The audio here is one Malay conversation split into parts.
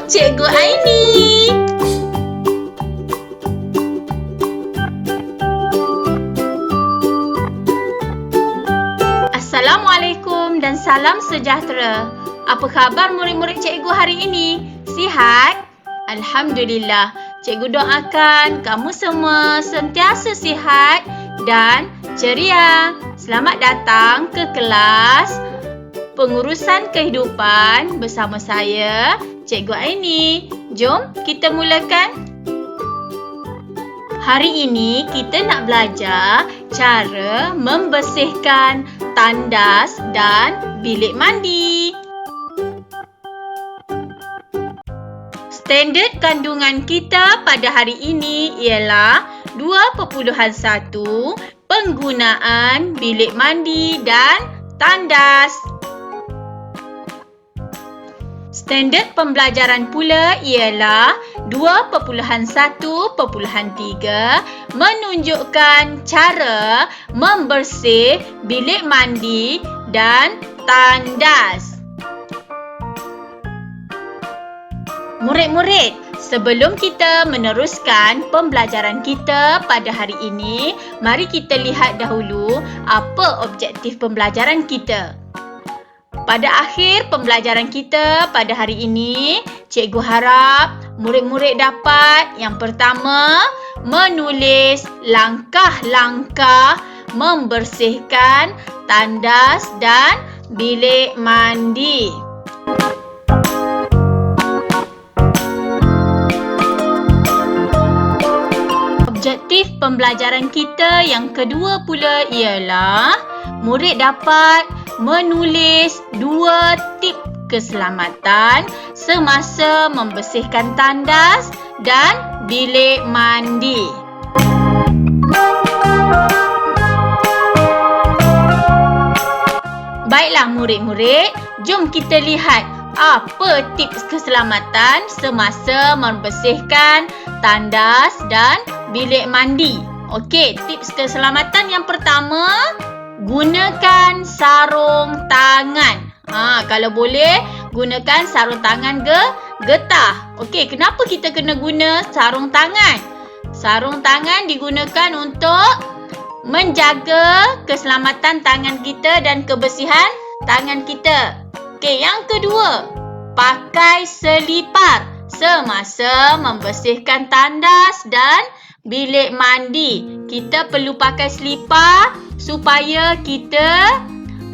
Cikgu Aini. Assalamualaikum dan salam sejahtera. Apa khabar murid-murid cikgu hari ini? Sihat? Alhamdulillah. Cikgu doakan kamu semua sentiasa sihat dan ceria. Selamat datang ke kelas Pengurusan Kehidupan bersama saya, Cikgu Aini. Jom kita mulakan. Hari ini kita nak belajar cara membersihkan tandas dan bilik mandi. Standard kandungan kita pada hari ini ialah 2.1 penggunaan bilik mandi dan tandas. Standard pembelajaran pula ialah 2.1.3 menunjukkan cara membersih bilik mandi dan tandas. Murid-murid, sebelum kita meneruskan pembelajaran kita pada hari ini, mari kita lihat dahulu apa objektif pembelajaran kita. Pada akhir pembelajaran kita pada hari ini, cikgu harap murid-murid dapat yang pertama, menulis langkah-langkah membersihkan tandas dan bilik mandi. Objektif pembelajaran kita yang kedua pula ialah murid dapat menulis 2 tip keselamatan semasa membersihkan tandas dan bilik mandi. Baiklah murid-murid, jom kita lihat apa tips keselamatan semasa membersihkan tandas dan bilik mandi. Okey, tips keselamatan yang pertama, gunakan sarung tangan. Kalau boleh, gunakan sarung tangan getah. Okey, kenapa kita kena guna sarung tangan? Sarung tangan digunakan untuk menjaga keselamatan tangan kita dan kebersihan tangan kita. Okey, yang kedua, pakai selipar semasa membersihkan tandas dan bilik mandi. Kita perlu pakai selipar supaya kita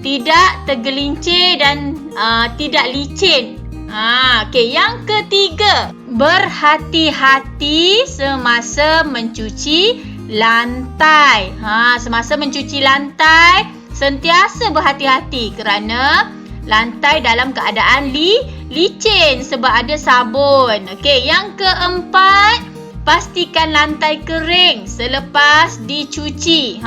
tidak tergelincir dan tidak licin. Okey, yang ketiga, berhati-hati semasa mencuci lantai. Semasa mencuci lantai, sentiasa berhati-hati kerana lantai dalam keadaan licin sebab ada sabun. Okey, yang keempat, pastikan lantai kering selepas dicuci.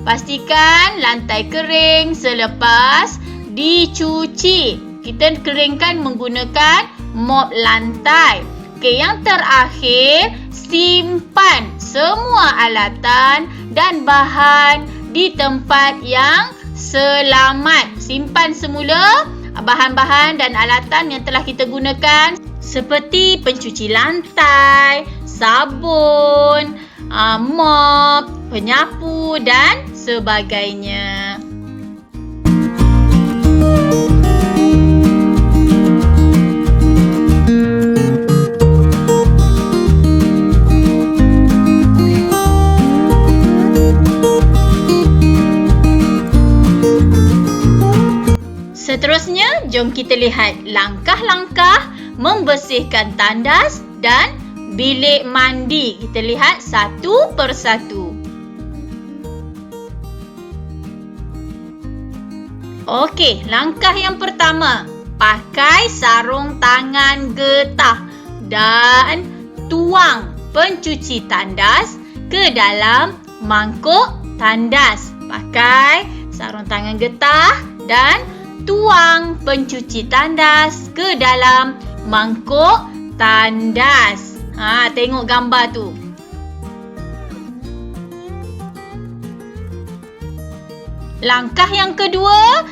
Pastikan lantai kering selepas dicuci. Kita keringkan menggunakan mop lantai. Okey, yang terakhir, simpan semua alatan dan bahan di tempat yang selamat. Simpan semula bahan-bahan dan alatan yang telah kita gunakan seperti pencuci lantai, sabun, mop, penyapu dan sebagainya. Seterusnya, jom kita lihat langkah-langkah membersihkan tandas dan bilik mandi. Kita lihat satu persatu. Okey, langkah yang pertama, pakai sarung tangan getah dan tuang pencuci tandas ke dalam mangkuk tandas. Pakai sarung tangan getah dan tuang pencuci tandas ke dalam mangkuk tandas. Tengok gambar tu. Langkah yang kedua,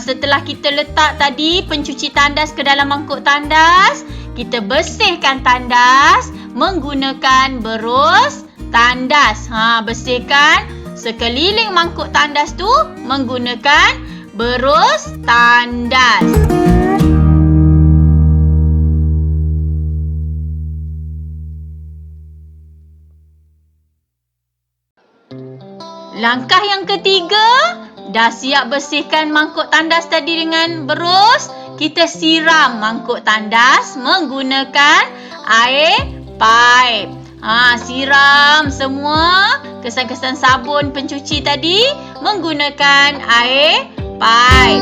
setelah kita letak tadi pencuci tandas ke dalam mangkuk tandas, kita bersihkan tandas menggunakan berus tandas. Bersihkan sekeliling mangkuk tandas tu menggunakan berus tandas. Langkah yang ketiga, dah siap bersihkan mangkuk tandas tadi dengan berus. Kita siram mangkuk tandas menggunakan air paip. Siram semua kesan-kesan sabun pencuci tadi menggunakan air paip.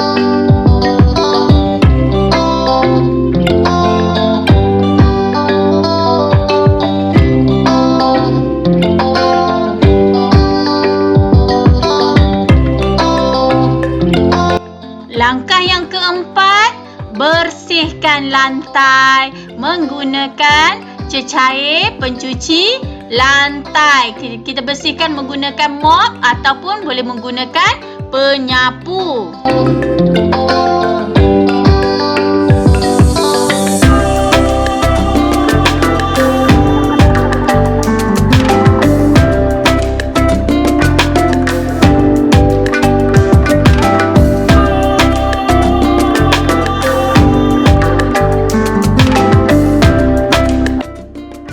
Langkah yang keempat, bersihkan lantai menggunakan cecair pencuci lantai. Kita bersihkan menggunakan mop ataupun boleh menggunakan penyapu.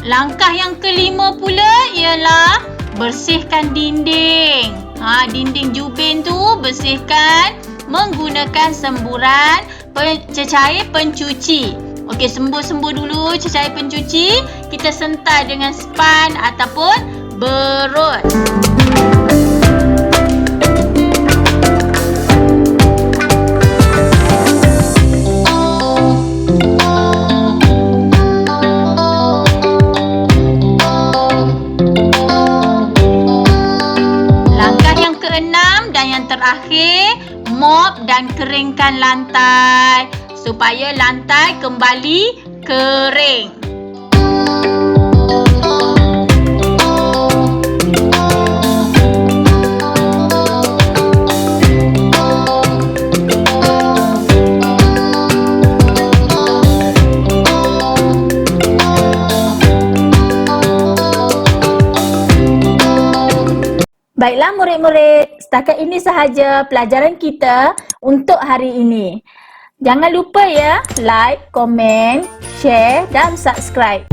Langkah yang kelima pula ialah bersihkan dinding. Dinding jubin tu bersihkan menggunakan semburan cecair pencuci. Okey, sembur dulu cecair pencuci. Kita sentai dengan span ataupun berut. Terakhir, mop dan keringkan lantai supaya lantai kembali kering. Baiklah murid-murid, setakat ini sahaja pelajaran kita untuk hari ini. Jangan lupa ya, like, komen, share dan subscribe.